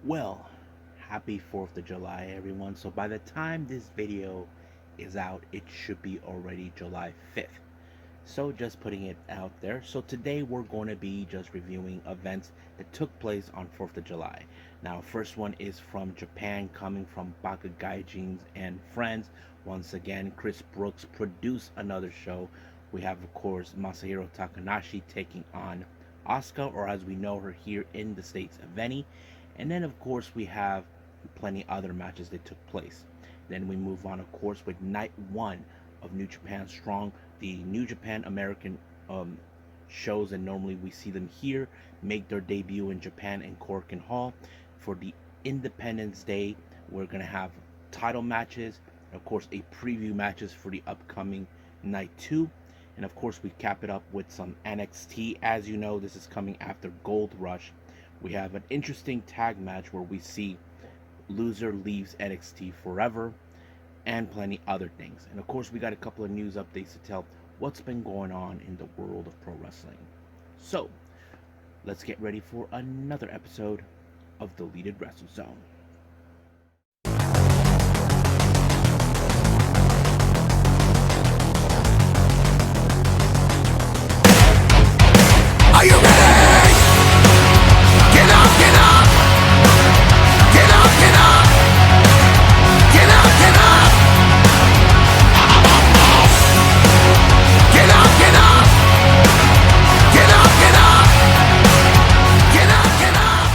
Well, happy 4th of July, everyone. So, by the time this video is out, it should be already July 5th. So, just putting it out there. So, today we're going to be just reviewing events that took place on 4th of July. Now, first one is from Japan, coming from Baka Gaijin and Friends. Once again, Chris Brooks produced another show. We have, of course, Masahiro Takanashi taking on Asuka, or as we know her here in the States, Veny. And then, of course, we have plenty other matches that took place. Then we move on, of course, with night one of New Japan Strong, the New Japan American shows, and normally we see them here make their debut in Japan in Korakuen Hall. For the Independence Day, we're going to have title matches, and of course, a preview matches for the upcoming night two. And of course, we cap it up with some NXT. As you know, this is coming after Gold Rush. We have an interesting tag match where we see loser leaves NXT forever and plenty other things. And of course, we got a couple of news updates to tell what's been going on in the world of pro wrestling. So, let's get ready for another episode of the Deleted Wrestle Zone. Are you ready? Get up, get up! Get up, get up! Get up, get up! Get up, get up! Get up, get up! Get up, get up!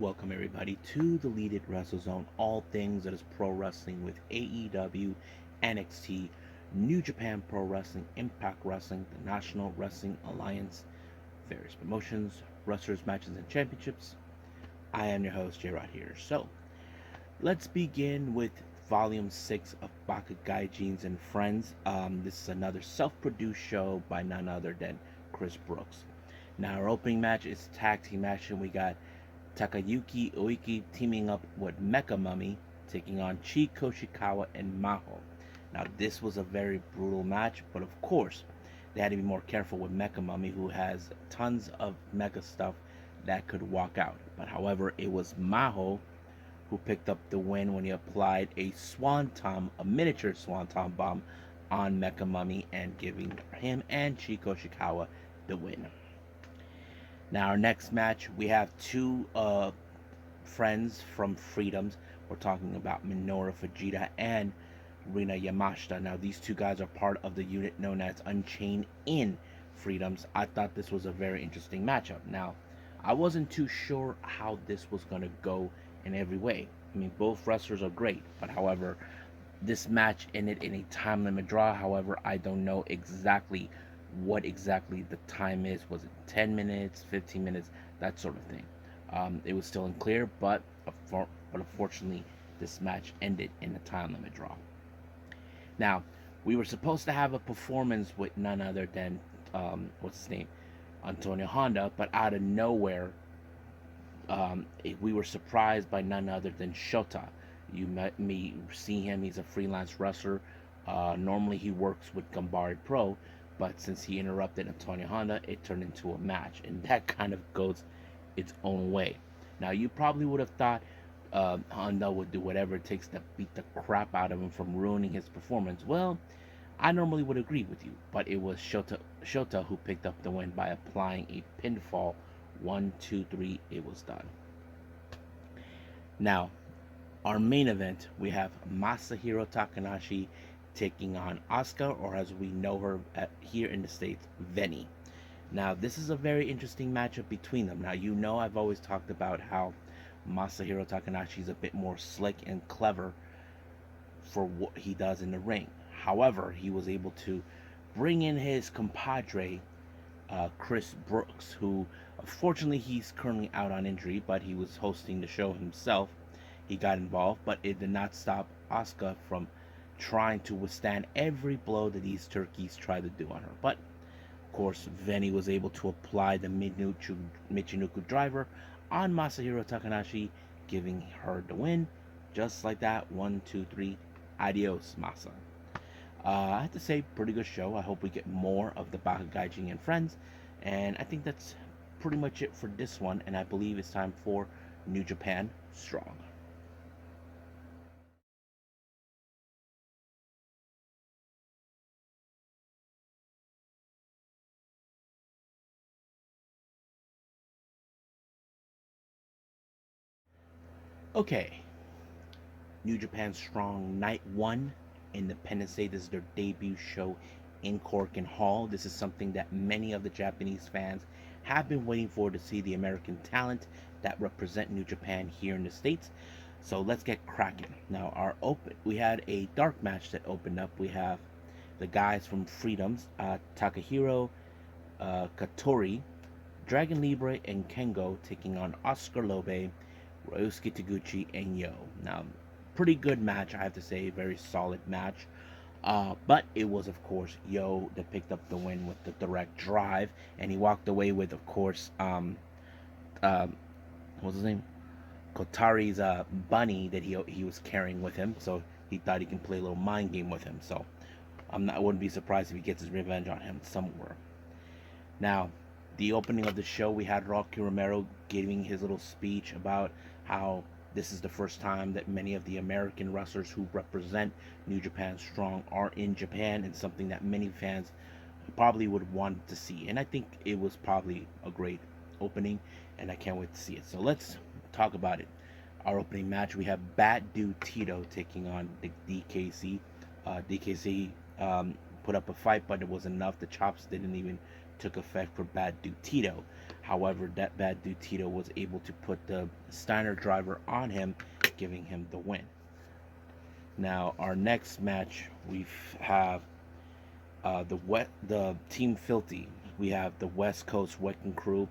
Welcome everybody to the Deleted Wrestle Zone, all things that is pro wrestling with AEW, NXT, New Japan Pro Wrestling, Impact Wrestling, the National Wrestling Alliance, various promotions, wrestlers, matches, and championships. I am your host, J Rod here. So, let's begin with Volume 6 of Baka Gaijin and Friends. This is another self-produced show by none other than Chris Brooks. Now, our opening match is tag team action. We got Takayuki Oiki teaming up with Mecha Mummy, taking on Chiko Shikawa and Maho. Now, this was a very brutal match, but of course, they had to be more careful with Mecha Mummy, who has tons of mecha stuff that could walk out. But however, it was Maho who picked up the win when he applied a swanton, a miniature swanton bomb on Mecha Mummy, and giving him and Chiko Shikawa the win. Now, our next match, we have two friends from Freedoms. We're talking about Minoru Fujita and Rina Yamashita. Now, these two guys are part of the unit known as Unchained in Freedoms. I thought this was a very interesting matchup. Now, I wasn't too sure how this was going to go in every way. I mean, both wrestlers are great, but however, this match ended in a time limit draw. However, I don't know exactly what exactly the time is. Was it 10 minutes, 15 minutes, that sort of thing? It was still unclear, but unfortunately, this match ended in a time limit draw. Now, we were supposed to have a performance with none other than, what's his name? Antonio Honda, but out of nowhere, we were surprised by none other than Shota. You met me see him, he's a freelance wrestler. Normally he works with Gambari Pro, but since he interrupted Antonio Honda, it turned into a match, and that kind of goes its own way. Now, you probably would have thought Honda would do whatever it takes to beat the crap out of him from ruining his performance. Well, I normally would agree with you, but it was Shota who picked up the win by applying a pinfall. 1, 2, 3, it was done. Now, our main event, we have Masahiro Takanashi taking on Asuka, or as we know her here in the States, Veny. Now, this is a very interesting matchup between them. Now, you know I've always talked about how Masahiro Takanashi is a bit more slick and clever for what he does in the ring. However, he was able to bring in his compadre, Chris Brooks, who unfortunately he's currently out on injury, but he was hosting the show himself. He got involved, but it did not stop Asuka from trying to withstand every blow that these turkeys tried to do on her. But of course, Veny was able to apply the Michinoku driver on Masahiro Takanashi, giving her the win. Just like that, 1, 2, 3, adios, Masa. I have to say, pretty good show. I hope we get more of the Baka Gaijin and Friends. And I think that's pretty much it for this one. And I believe it's time for New Japan Strong. Okay, New Japan Strong Night 1, Independence Day. This is their debut show in Korakuen Hall. This is something that many of the Japanese fans have been waiting for, to see the American talent that represent New Japan here in the States. So let's get cracking. Now, we had a dark match that opened up. We have the guys from Freedoms, Takahiro Katori, Dragon Libre, and Kengo taking on Oscar Lobe, Ryosuke Taguchi, and Yo. Now, pretty good match, I have to say, very solid match. But it was, of course, Yo that picked up the win with the direct drive, and he walked away with, of course, what's his name? Kotari's bunny that he was carrying with him. So he thought he can play a little mind game with him. So I wouldn't be surprised if he gets his revenge on him somewhere. Now, the opening of the show, we had Rocky Romero giving his little speech about how this is the first time that many of the American wrestlers who represent New Japan Strong are in Japan, and something that many fans probably would want to see. And I think it was probably a great opening, and I can't wait to see it. So let's talk about it. Our opening match, we have Bad Dude Tito taking on the DKC. DKC put up a fight, but it was enough. The chops didn't even took effect for Bad Dude Tito. However, that Bad Dude Tito was able to put the Steiner driver on him, giving him the win. Now, our next match, we have the Team Filthy. We have the West Coast Wrecking Crew,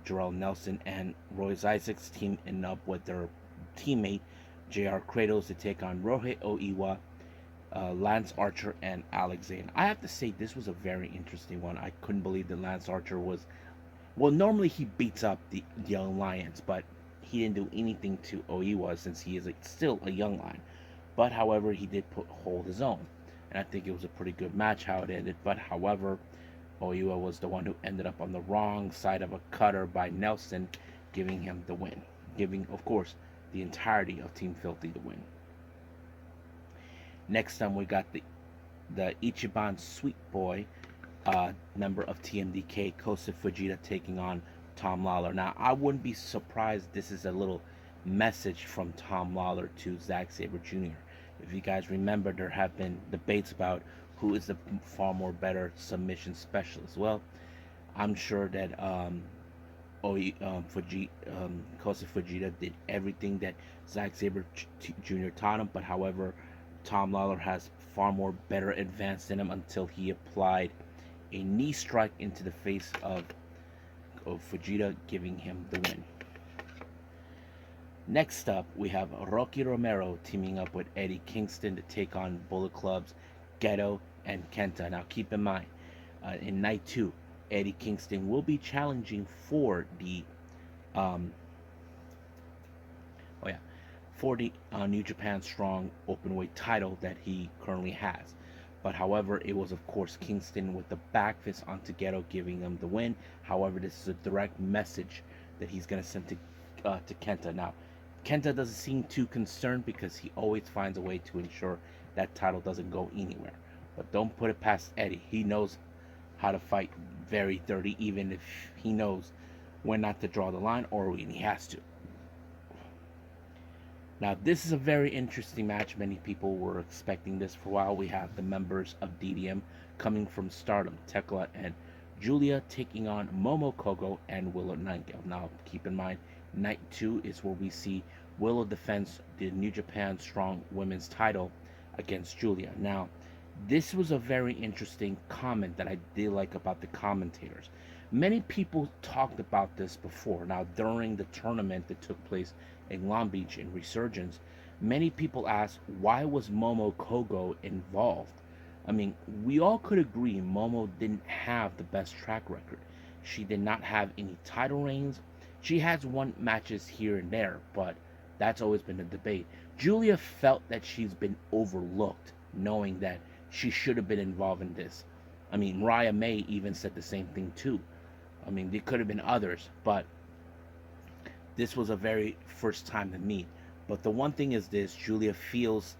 Jarrell Nelson and Royce Isaacs teaming up with their teammate JR Kratos to take on Rohei Oiwa, Lance Archer, and Alex Zane. I have to say, this was a very interesting one. I couldn't believe that Lance Archer was, well, normally he beats up the young lions, but he didn't do anything to Oiwa since he is still a young lion. But however, he did hold his own, and I think it was a pretty good match how it ended. But however, Oiwa was the one who ended up on the wrong side of a cutter by Nelson, giving him the win, giving, of course, the entirety of Team Filthy the win. Next time, we got the Ichiban Sweet Boy, member of TMDK, Kosa Fujita, taking on Tom Lawler. Now, I wouldn't be surprised this is a little message from Tom Lawler to Zack Sabre Jr. If you guys remember, there have been debates about who is the far more better submission specialist. Well, I'm sure that Kosa Fujita did everything that Zack Sabre Jr. taught him, but however, Tom Lawler has far more better advanced in him until he applied a knee strike into the face of Fujita, giving him the win. Next up, we have Rocky Romero teaming up with Eddie Kingston to take on Bullet Club's Geto and Kenta. Now, keep in mind, in night 2, Eddie Kingston will be challenging for the New Japan Strong Openweight title that he currently has. But however, it was, of course, Kingston with the back fist onto Geto, giving him the win. However, this is a direct message that he's going to send to Kenta. Now, Kenta doesn't seem too concerned because he always finds a way to ensure that title doesn't go anywhere. But don't put it past Eddie. He knows how to fight very dirty, even if he knows when not to draw the line or when he has to. Now, this is a very interesting match. Many people were expecting this for a while. We have the members of DDM coming from Stardom, Tekla and Julia, taking on Momo Kogo and Willow Nightingale. Now, keep in mind, night 2 is where we see Willow defends the New Japan Strong Women's title against Julia. Now, this was a very interesting comment that I did like about the commentators. Many people talked about this before. Now, during the tournament that took place in Long Beach in Resurgence, many people asked, why was Momo Kogo involved? I mean, we all could agree Momo didn't have the best track record. She did not have any title reigns. She has won matches here and there, but that's always been a debate. Julia felt that she's been overlooked, knowing that she should have been involved in this. I mean, Mariah May even said the same thing too. I mean, there could have been others, but this was a very first time to meet. But the one thing is this: Julia feels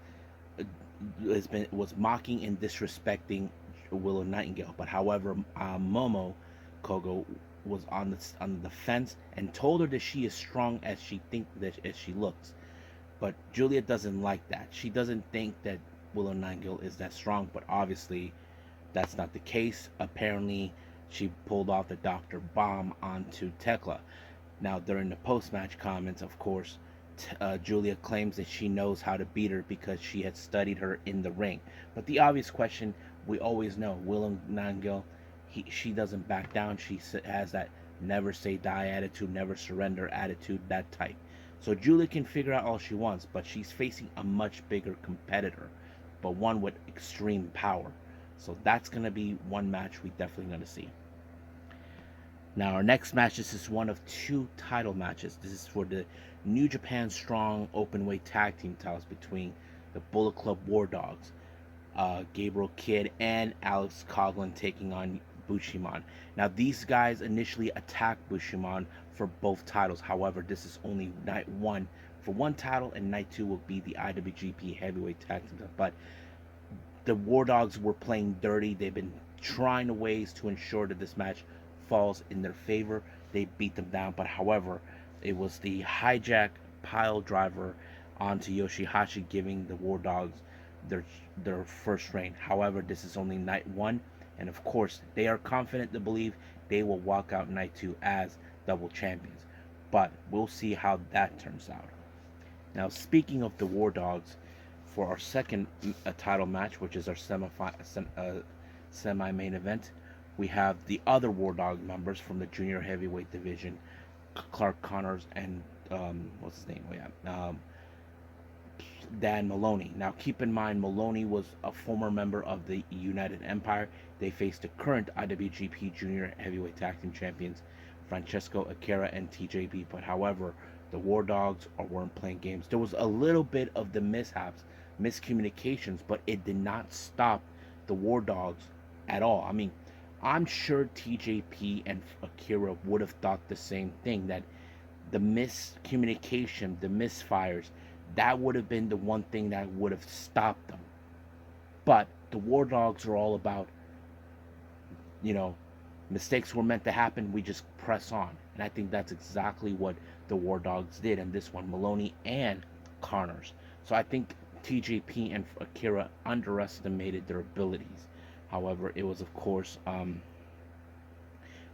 was mocking and disrespecting Willow Nightingale. But however, Momo Kogo was on the fence and told her that she is strong as she thinks that as she looks. But Julia doesn't like that. She doesn't think that Willow Nightingale is that strong. But obviously, that's not the case. Apparently, she pulled off the Doctor Bomb onto Tekla. Now, during the post-match comments, of course, Julia claims that she knows how to beat her because she had studied her in the ring. But the obvious question we always know: Willow Nightingale, she doesn't back down. She has that never say die attitude, never surrender attitude, that type. So Julia can figure out all she wants, but she's facing a much bigger competitor, but one with extreme power. So that's going to be one match we definitely going to see. Now, our next match, this is one of two title matches. This is for the New Japan Strong Openweight Tag Team titles between the Bullet Club War Dogs, Gabriel Kidd, and Alex Coughlin taking on Bushiman. Now, these guys initially attacked Bushiman for both titles. However, this is only night one for one title, and night two will be the IWGP Heavyweight Tag Team title. But the War Dogs were playing dirty. They've been trying ways to ensure that this match falls in their favor. They beat them down, but however, it was the hijack pile driver onto Yoshihashi giving the War Dogs their first reign. However, this is only night one, and of course, they are confident to believe they will walk out night two as double champions. But we'll see how that turns out. Now, speaking of the War Dogs, for our second title match, which is our semi-main event, we have the other War Dog members from the junior heavyweight division, Clark Connors and what's his name? Oh yeah, Dan Maloney. Now, keep in mind, Maloney was a former member of the United Empire. They faced the current IWGP Junior Heavyweight Tag Team Champions, Francesco Akira and TJP. But however, the War Dogs weren't playing games. There was a little bit of the mishaps, miscommunications, but it did not stop the War Dogs at all. I mean, I'm sure TJP and Akira would have thought the same thing, that the miscommunication, the misfires, that would have been the one thing that would have stopped them. But the War Dogs are all about, mistakes were meant to happen, we just press on. And I think that's exactly what the War Dogs did in this one, Maloney and Connors. So I think TJP and Akira underestimated their abilities. However, it was, of course,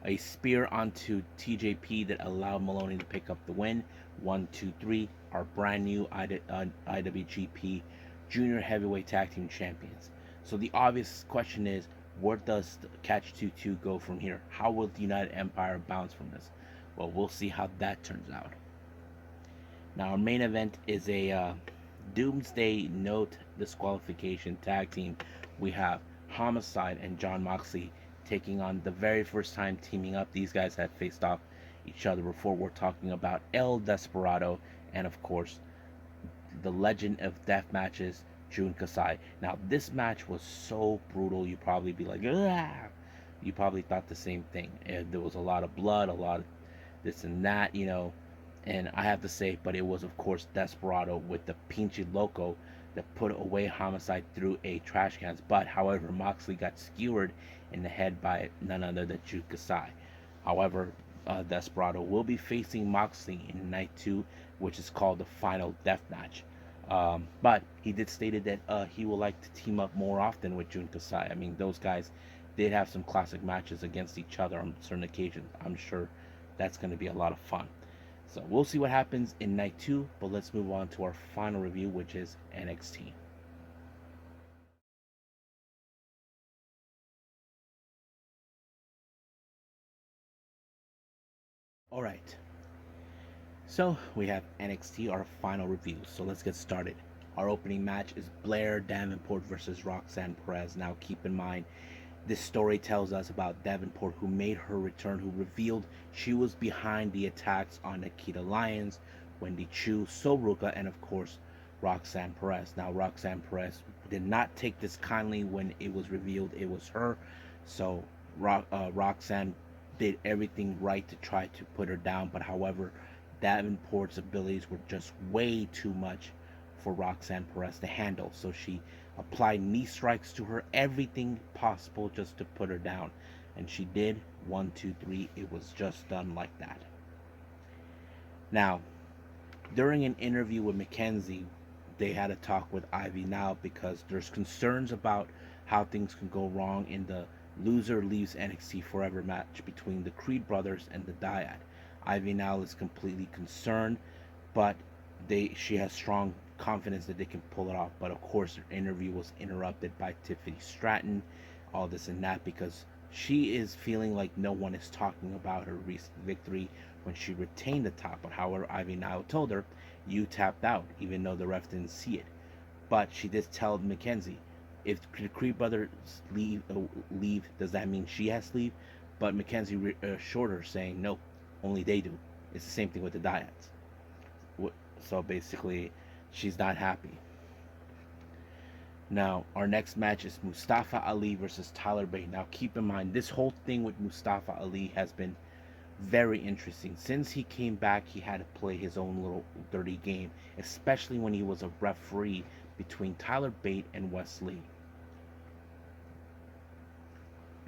a spear onto TJP that allowed Maloney to pick up the win. 1, 2, 3, our brand new IWGP Junior Heavyweight Tag Team Champions. So the obvious question is, where does the Catch 2-2 go from here? How will the United Empire bounce from this? Well, we'll see how that turns out. Now, our main event is a Doomsday Note disqualification tag team. We have Homicide and Jon Moxley taking on the very first time teaming up. These guys had faced off each other before. We're talking about El Desperado and, of course, the legend of death matches, Jun Kasai. Now, this match was so brutal, you'd probably be like, ah! You probably thought the same thing. And there was a lot of blood, a lot of this and that, and I have to say, but it was, of course, Desperado with the Pinchy Loco that put away Homicide through a trash cans. But however, Moxley got skewered in the head by none other than Jun Kasai. However, Desperado will be facing Moxley in night 2, which is called the Final Death Match. But he did stated that he would like to team up more often with Jun Kasai. I mean, those guys did have some classic matches against each other on certain occasions. I'm sure that's going to be a lot of fun. So we'll see what happens in night 2, but let's move on to our final review, which is NXT. Alright, so we have NXT, our final review, so let's get started. Our opening match is Blair Davenport versus Roxanne Perez. Now keep in mind, This story tells us about Davenport, who made her return, who revealed she was behind the attacks on Nikita Lyons, Wendy Chu, Soruka, and of course Roxanne Perez. Now, Roxanne Perez did not take this kindly when it was revealed it was her, so Roxanne did everything right to try to put her down, but however, Davenport's abilities were just way too much for Roxanne Perez to handle, so she applied knee strikes to her, everything possible just to put her down. And she did. 1, 2, 3. It was just done like that. Now, during an interview with Mackenzie, they had a talk with Ivy now because there's concerns about how things can go wrong in the loser leaves NXT Forever match between the Creed brothers and the Dyad. Ivy now is completely concerned, but she has strong confidence that they can pull it off. But of course, her interview was interrupted by Tiffany Stratton, all this and that, because she is feeling like no one is talking about her recent victory when she retained the top. But however, Ivy now told her, "You tapped out," even though the ref didn't see it. But she did tell Mackenzie, if the Creed brothers leave, does that mean she has to leave? But Mackenzie assured her, saying, "No, only they do." It's the same thing with the Dyads. So basically, she's not happy. Now, our next match is Mustafa Ali versus Tyler Bate. Now, keep in mind, this whole thing with Mustafa Ali has been very interesting. Since he came back, he had to play his own little dirty game, especially when he was a referee between Tyler Bate and Wes Lee.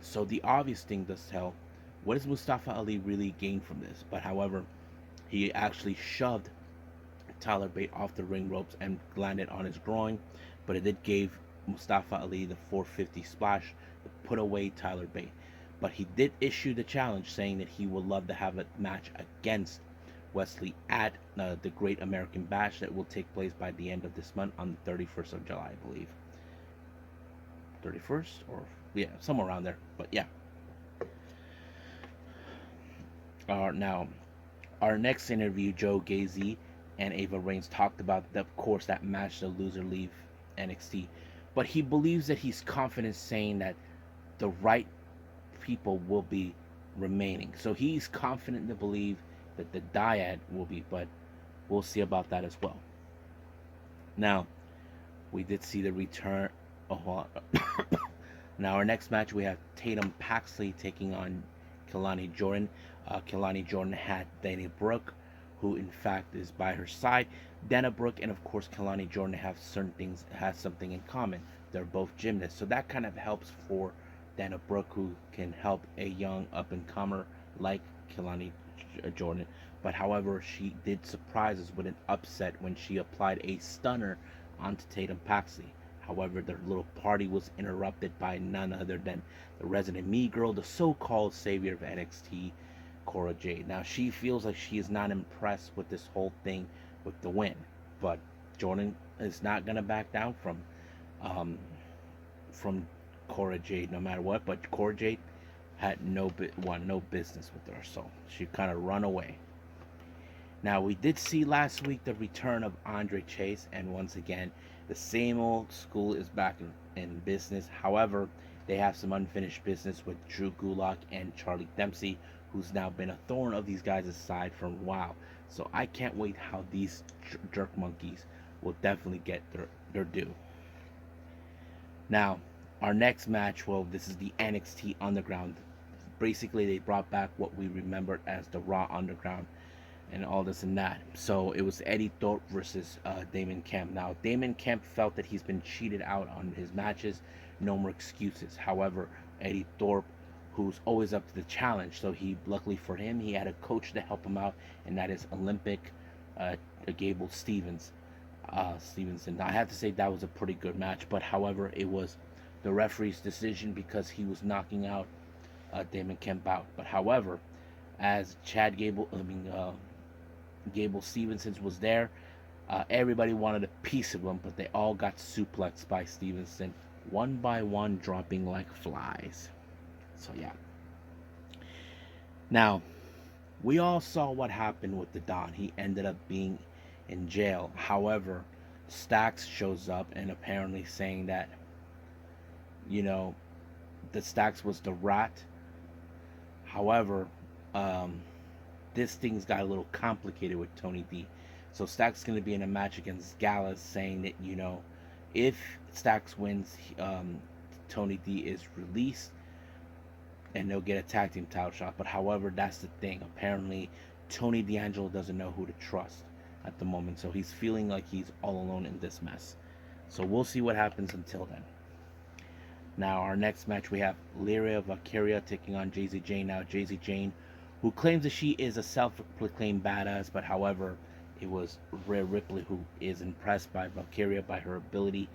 So the obvious thing does tell, what does Mustafa Ali really gain from this? But however, he actually shoved Tyler Bate off the ring ropes and landed on his groin, but it did give Mustafa Ali the 450 splash to put away Tyler Bate. But he did issue the challenge, saying that he would love to have a match against Wesley at the Great American Bash that will take place by the end of this month on the 31st of July, I believe. 31st? Or, yeah, somewhere around there. But yeah. Now, our next interview, Joe Gacy and Ava Reigns talked about, of course, that match, the loser leave NXT. But he believes that he's confident saying that the right people will be remaining. So he's confident to believe that the Dyad will be, but we'll see about that as well. Now, we did see the return. Now, our next match, we have Tatum Paxley taking on Kelani Jordan. Kelani Jordan had Dana Brooke, who in fact is by her side. Dana Brooke and of course Kelani Jordan have something in common. They're both gymnasts, so that kind of helps for Dana Brooke, who can help a young up and comer like Kelani Jordan. But however, she did surprise us with an upset when she applied a stunner onto Tatum Paxley. However, their little party was interrupted by none other than the resident me girl, the so-called savior of NXT, Cora Jade. Now, she feels like she is not impressed with this whole thing with the win, but Jordan is not gonna back down from Cora Jade no matter what. But Cora Jade had no business with her, so she kind of run away. Now, we did see last week the return of Andre Chase, and once again, the same old school is back in business. However, they have some unfinished business with Drew Gulak and Charlie Dempsey, who's now been a thorn of these guys' side for a while. So I can't wait how these jerk monkeys will definitely get their due. Now, our next match, well, this is the NXT Underground. Basically, they brought back what we remembered as the Raw Underground and all this and that. So it was Eddie Thorpe versus Damon Kemp. Now, Damon Kemp felt that he's been cheated out on his matches. No more excuses. However, Eddie Thorpe, who's always up to the challenge, so luckily for him, he had a coach to help him out, and that is Olympic Gable Stevenson. Now, I have to say that was a pretty good match, but however, it was the referee's decision because he was knocking out Damon Kemp out. But however, as Gable Stevenson was there, everybody wanted a piece of him, but they all got suplexed by Stevenson, one by one, dropping like flies. So yeah. Now, we all saw what happened with the Don. He ended up being in jail. However, Stax shows up and apparently saying that, the Stacks was the Rat. However, um, this thing's got a little complicated with Tony D. So Stacks going to be in a match against Gallus, saying that, if Stacks wins, Tony D is released and they'll get a tag team title shot. But however, that's the thing. Apparently, Tony D'Angelo doesn't know who to trust at the moment, so he's feeling like he's all alone in this mess. So we'll see what happens until then. Now, our next match, we have Lyria Valkyria taking on Daisy Jane. Now, Daisy Jane, who claims that she is a self-proclaimed badass, but however, it was Rhea Ripley who is impressed by Valkyria, by her ability.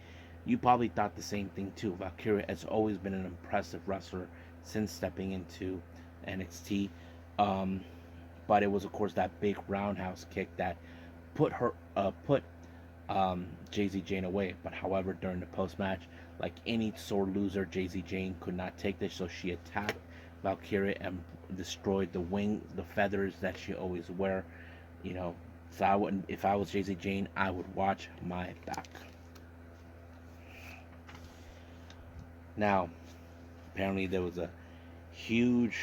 You probably thought the same thing too. Valkyria has always been an impressive wrestler since stepping into NXT. But it was, of course, that big roundhouse kick that put Daisy Jane away. But however, during the post match, like any sore loser, Daisy Jane could not take this, so she attacked Valkyria and destroyed the feathers that she always wear. So if I was Daisy Jane, I would watch my back. Now, apparently there was a huge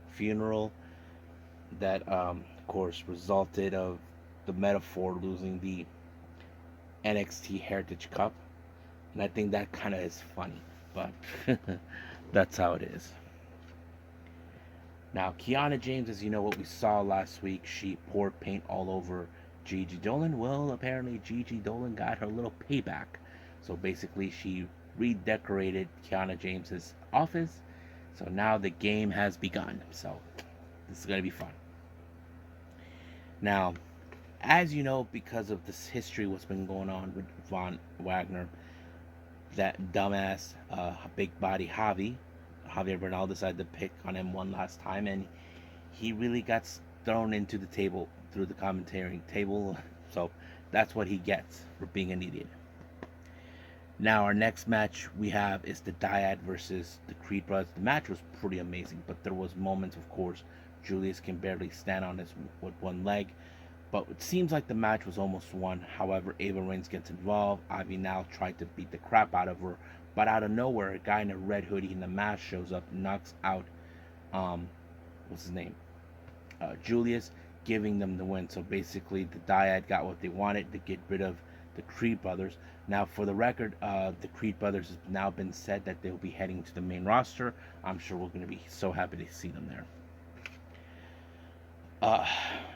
funeral that, of course, resulted of the Metaphor losing the NXT Heritage Cup. And I think that kind of is funny, but that's how it is. Now, Kiana James, as you know what we saw last week, she poured paint all over Gigi Dolan. Well, apparently Gigi Dolan got her little payback. So basically, she redecorated Kiana James's office. So now the game has begun. So this is going to be fun. Now, as you know, because of this history, what's been going on with Von Wagner, that dumbass, big body Javier Bernal decided to pick on him one last time, and he really got thrown into the table through the commentary table. So that's what he gets for being an idiot. Now, our next match we have is the Dyad versus the Creed Brothers. The match was pretty amazing, but there was moments, of course, Julius can barely stand on his with one leg. But it seems like the match was almost won. However, Ava Reigns gets involved. Ivy now tried to beat the crap out of her. But out of nowhere, a guy in a red hoodie in the mask shows up, knocks out, what's his name? Julius, giving them the win. So basically, the Dyad got what they wanted to get rid of the Creed Brothers. Now, for the record, the Creed Brothers has now been said that they'll be heading to the main roster. I'm sure we're going to be so happy to see them there.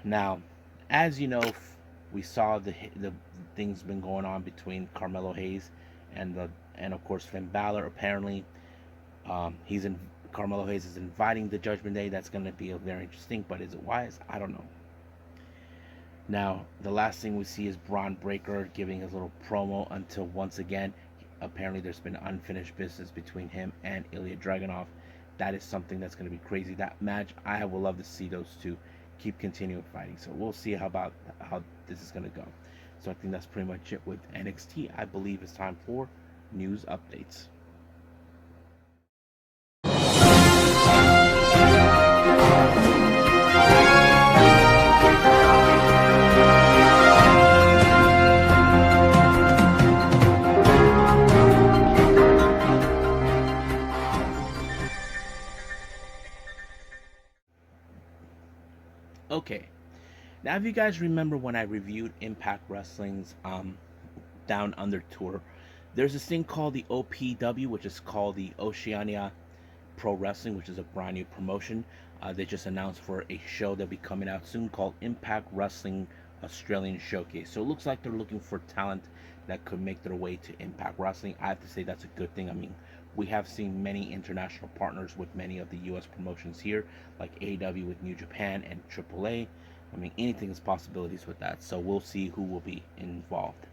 Now, as you know, we saw the things been going on between Carmelo Hayes and of course Finn Balor. Apparently, Carmelo Hayes is inviting the Judgment Day. That's going to be very interesting. But is it wise? I don't know. Now, the last thing we see is Braun Breaker giving his little promo until once again, apparently there's been unfinished business between him and Ilya Dragunov. That is something that's going to be crazy. That match, I would love to see those two keep continuing fighting. So we'll see how this is going to go. So I think that's pretty much it with NXT. I believe it's time for news updates. Okay, now if you guys remember when I reviewed Impact Wrestling's Down Under tour, there's this thing called the OPW, which is called the Oceania Pro Wrestling, which is a brand new promotion. They just announced for a show that'll be coming out soon called Impact Wrestling Australian Showcase. So it looks like they're looking for talent that could make their way to Impact Wrestling. I have to say that's a good thing. I mean, we have seen many international partners with many of the U.S. promotions here, like AEW with New Japan and AAA. I mean, anything is possibilities with that. So we'll see who will be involved.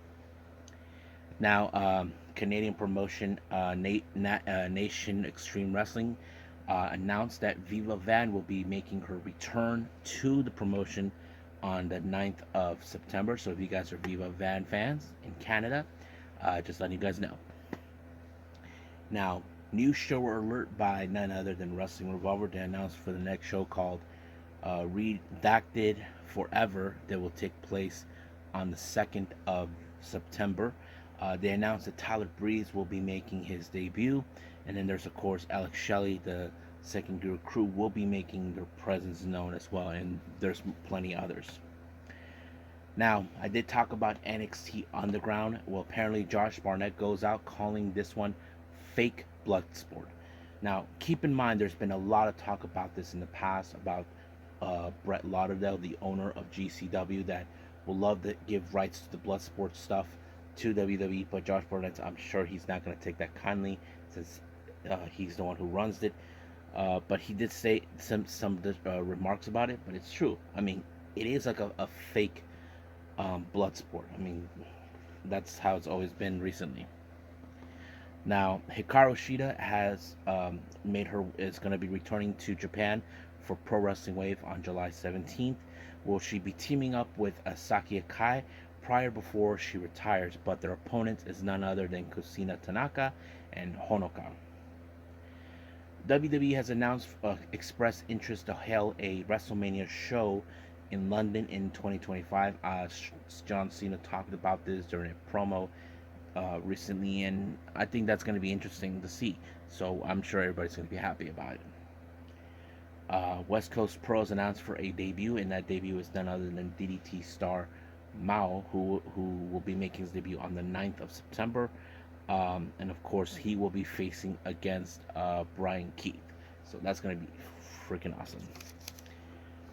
Now, Canadian promotion Nation Extreme Wrestling announced that Viva Van will be making her return to the promotion on the 9th of September. So if you guys are Viva Van fans in Canada, just letting you guys know. Now, new show alert by none other than Wrestling Revolver. They announced for the next show called Redacted Forever that will take place on the 2nd of September. They announced that Tyler Breeze will be making his debut, And then there's, of course, Alex Shelley, the second gear crew, will be making their presence known as well, and there's plenty others. Now, I did talk about NXT Underground. Well, apparently Josh Barnett goes out calling this one fake blood sport. Now, keep in mind, there's been a lot of talk about this in the past about Brett Lauderdale, the owner of GCW, that will love to give rights to the blood sport stuff to WWE, but Josh Barnett, I'm sure he's not going to take that kindly since he's the one who runs it. But he did say some remarks about it, but it's true. I mean, it is like a fake blood sport. I mean, that's how it's always been recently. Now, Hikaru Shida has is going to be returning to Japan for Pro Wrestling Wave on July 17th. Will she be teaming up with ASUKA Kai before she retires? But their opponent is none other than Kusina Tanaka and Honoka. WWE has announced expressed interest to hail a WrestleMania show in London in 2025. John Cena talked about this during a promo recently, and I think that's going to be interesting to see. So I'm sure everybody's going to be happy about it. West Coast Pros announced for a debut, and that debut is none other than DDT star Mao, who will be making his debut on the 9th of September. And of course, he will be facing against Brian Keith. So that's going to be freaking awesome.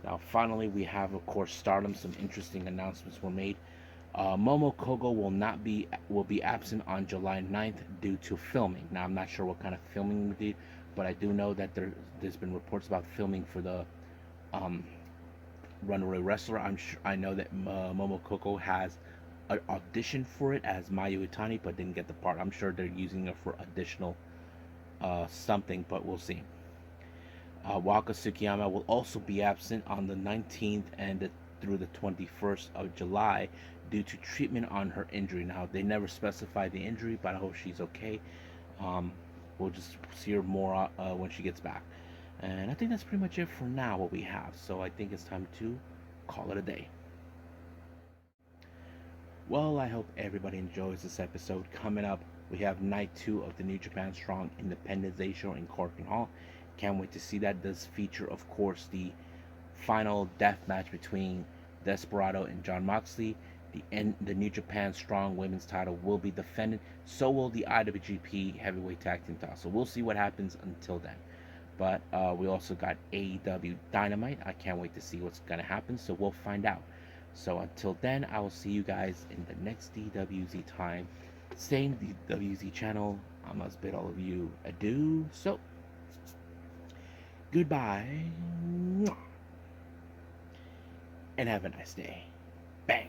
Now, finally, we have, of course, Stardom. Some interesting announcements were made. Momo Kogo will be absent on July 9th due to filming. Now, I'm not sure what kind of filming we did, but I do know that there's been reports about filming for the Runaway Wrestler. I know that Momo Kogo has an audition for it as Mayu Itani, but didn't get the part. I'm sure they're using it for additional something, but we'll see. Waka Tsukiyama will also be absent on the 19th and through the 21st of July due to treatment on her injury. Now, they never specified the injury, but I hope she's okay. We'll just see her more when she gets back. And I think that's pretty much it for now, what we have. So I think it's time to call it a day. Well, I hope everybody enjoys this episode. Coming up, we have night 2 of the New Japan Strong Independence Day show in Korakuen Hall. Can't wait to see that. Does feature, of course, the final death match between Desperado and Jon Moxley. The New Japan Strong Women's title will be defended. So will the IWGP Heavyweight Tag Team title. So we'll see what happens until then. But we also got AEW Dynamite. I can't wait to see what's going to happen. So we'll find out. So until then, I will see you guys in the next DWZ time. Stay in the DWZ channel. I must bid all of you adieu. So, goodbye. And have a nice day. Bang.